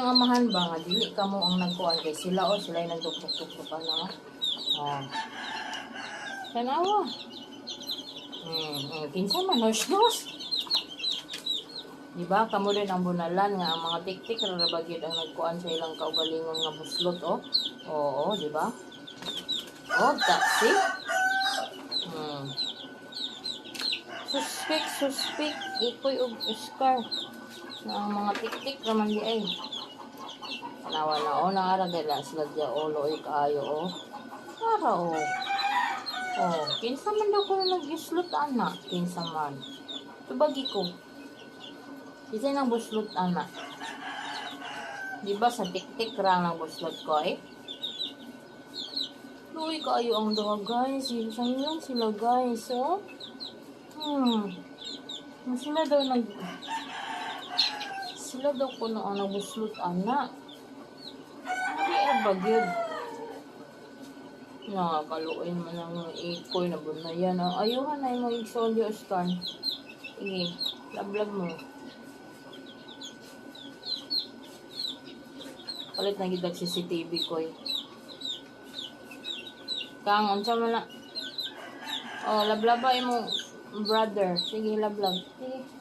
ang amahan ba nga dili ka mo ang nagkuan kay sila o sila yung nagtuktok-tuktok ka na. Oh. Tanawa. Kinsa man nos. Diba? Kamo rin ang bunalan nga ang mga tik-tik rarabagyod ang nagkuan sa ilang kaugalingon nga buslot oh. Oo, diba? Oh, taxi. Suspect. Ikoy og Oscar. Na ang mga tik-tik raman di ay. Tanawa na o, naaragay lang sila dya o, looy kaayo o. Para o. Oh, kinsa man daw ko na nag-buslot anak. Kinsa man. Tubagi ko. Isa nang buslot anak. Diba sa tik-tik rang ng buslot ko eh? Looy kaayo ang daw guys. Sayang lang sila guys oh. Sila daw ko na ang nabuslot anak. Hindi ba yun? Nakakaluin man ang ikoy na bunayan. Ayuhan na yung mga igsolyo, Oscar. Sige, lablag mo. Palit na gidag CCTV ko eh. Kang, unsa man na. Oh, lablaba mo, brother. Sige, lablag. Sige.